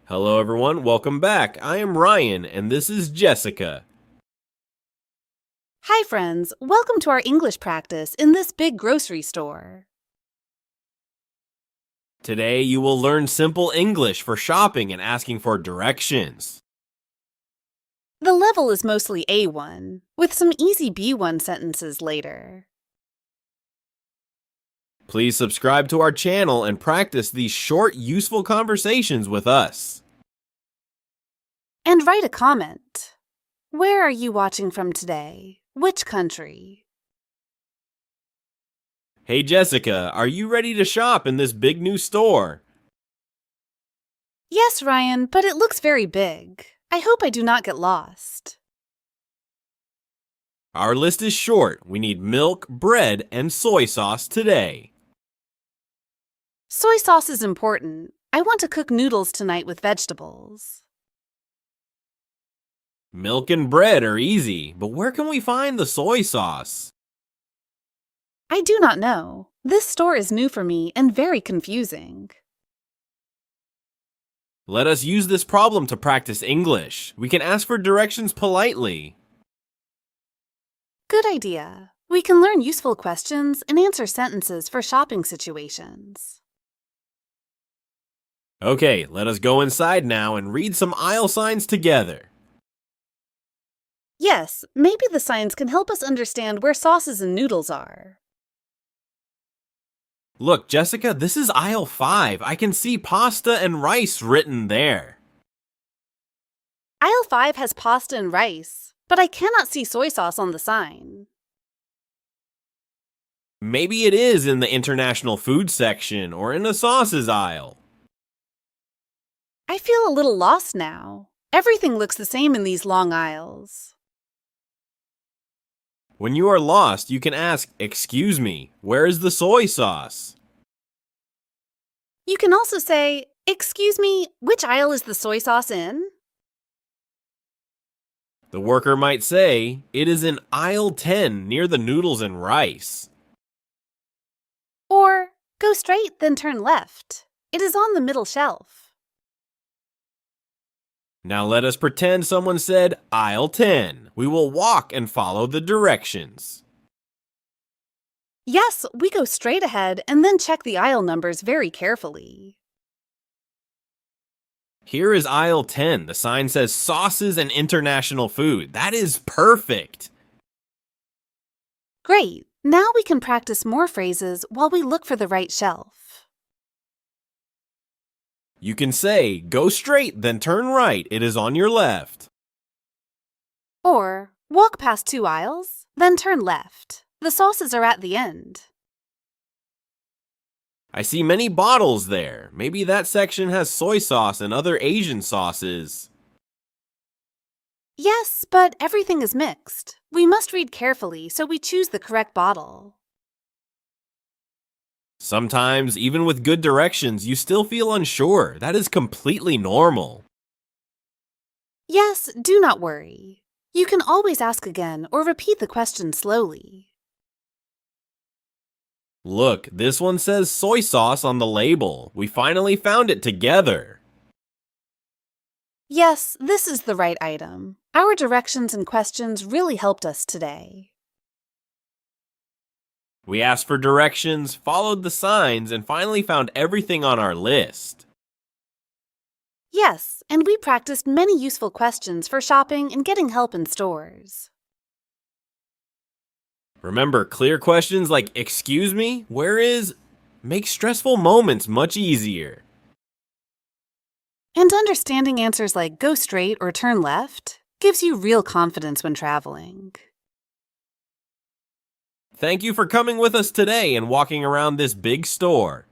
Hello everyone, welcome back. I am Ryan and this is Jessica. Hi friends, welcome to our English practice in this big grocery store. Today you will learn simple English for shopping and asking for directions. The level is mostly A1, with some easy B1 sentences later. Please subscribe to our channel and practice these short, useful conversations with us. And write a comment. Where are you watching from today? Which country? Hey Jessica, are you ready to shop in this big new store? Yes, Ryan, but it looks very big. I hope I do not get lost. Our list is short. We need milk, bread, and soy sauce today. Soy sauce is important. I want to cook noodles tonight with vegetables. Milk and bread are easy, but where can we find the soy sauce? I do not know. This store is new for me and very confusing. Let us use this problem to practice English. We can ask for directions politely. Good idea. We can learn useful questions and answer sentences for shopping situations. Okay, let us go inside now and read some aisle signs together. Yes, maybe the signs can help us understand where sauces and noodles are. Look, Jessica, this is aisle 5. I can see pasta and rice written there. Aisle 5 has pasta and rice, but I cannot see soy sauce on the sign. Maybe it is in the international food section or in the sauces aisle. I feel a little lost now. Everything looks the same in these long aisles. When you are lost, you can ask, "Excuse me, where is the soy sauce?" You can also say, "Excuse me, which aisle is the soy sauce in?" The worker might say, "It is in aisle 10 near the noodles and rice." Or, "Go straight, then turn left. It is on the middle shelf." Now let us pretend someone said aisle 10. We will walk and follow the directions. Yes, we go straight ahead and then check the aisle numbers very carefully. Here is aisle 10. The sign says sauces and international food. That is perfect. Great! Now we can practice more phrases while we look for the right shelf. You can say, "Go straight, then turn right. It is on your left." Or, walk past 2 aisles, then turn left. The sauces are at the end. I see many bottles there. Maybe that section has soy sauce and other Asian sauces. Yes, but everything is mixed. We must read carefully so we choose the correct bottle. Sometimes, even with good directions, you still feel unsure. That is completely normal. Yes, do not worry. You can always ask again or repeat the question slowly. Look, this one says soy sauce on the label. We finally found it together. Yes, this is the right item. Our directions and questions really helped us today. We asked for directions, followed the signs, and finally found everything on our list. Yes, and we practiced many useful questions for shopping and getting help in stores. Remember, clear questions like, "Excuse me, where is?" make stressful moments much easier. And understanding answers like "go straight" or "turn left" gives you real confidence when traveling. Thank you for coming with us today and walking around this big store.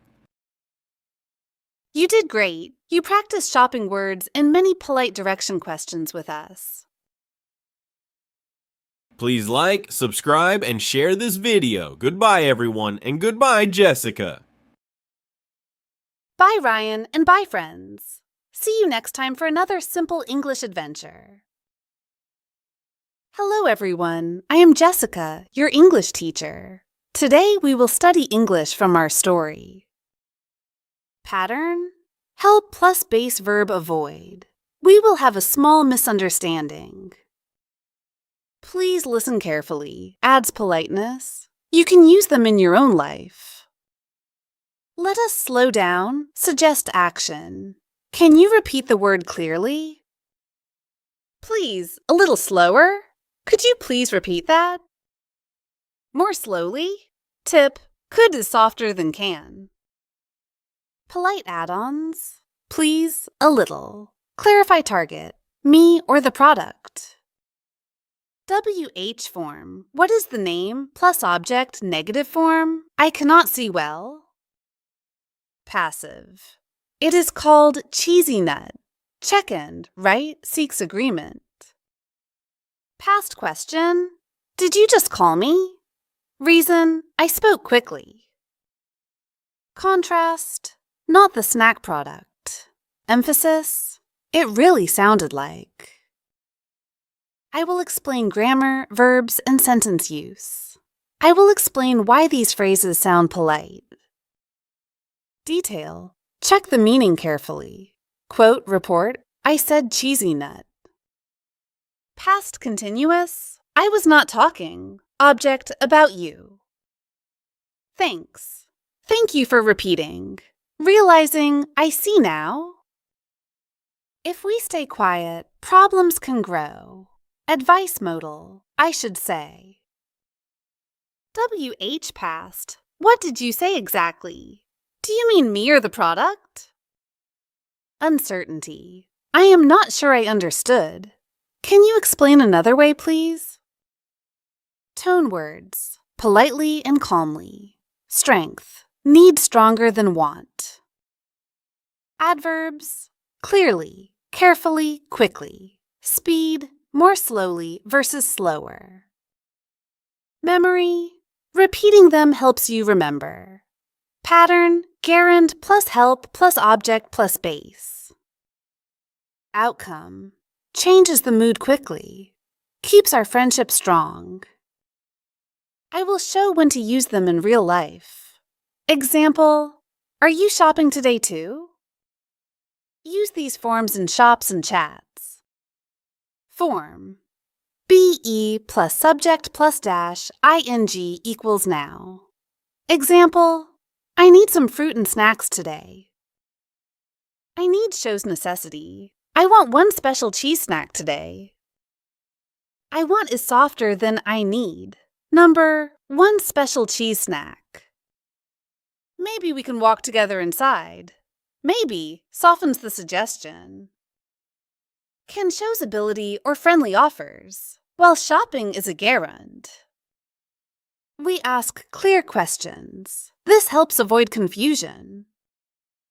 You did great. You practiced shopping words and many polite direction questions with us. Please like, subscribe, and share this video. Goodbye, everyone, and goodbye, Jessica. Bye, Ryan, and bye, friends. See you next time for another simple English adventure. Hello, everyone. I am Jessica, your English teacher. Today we will study English from our story. Pattern, Help plus base verb avoid. We will have a small misunderstanding. Please listen carefully adds politeness. You can use them in your own life. Let us slow down, suggest action. Can you repeat the word clearly? Please, a little slower. Could you please repeat that? More slowly. Tip, could is softer than can. Polite add-ons. Please, a little. Clarify target, me or the product. WH form. What is the name plus object negative form? I cannot see well. Passive. It is called cheesy nut. Check-end, right, seeks agreement. Past question. Did you just call me? Reason, I spoke quickly. Contrast. Not the snack product. Emphasis, it really sounded like. I will explain grammar, verbs, and sentence use. I will explain why these phrases sound polite. Detail. Check the meaning carefully. Quote, report, I said cheesy nut. Past continuous. I was not talking. Object, about you. Thanks. Thank you for repeating. Realizing, I see now. If we stay quiet, problems can grow. Advice modal, I should say. WH past. What did you say exactly? Do you mean me or the product? Uncertainty. I am not sure I understood. Can you explain another way, please? Tone words. Politely and calmly. Strength. Need stronger than want. Adverbs. Clearly, carefully, quickly. Speed. More slowly versus slower. Memory. Repeating them helps you remember. Pattern. Gerund plus help plus object plus base. Outcome. Changes the mood quickly. Keeps our friendship strong. I will show when to use them in real life. Example. Are you shopping today too? Use these forms in shops and chats. Form. BE plus subject plus dash ing equals now. Example. I need some fruit and snacks today. I need shows necessity. I want one special cheese snack today. I want is softer than I need. Number, one special cheese snack. Maybe we can walk together inside. Maybe softens the suggestion. Can shows ability or friendly offers, while shopping is a gerund. We ask clear questions. This helps avoid confusion.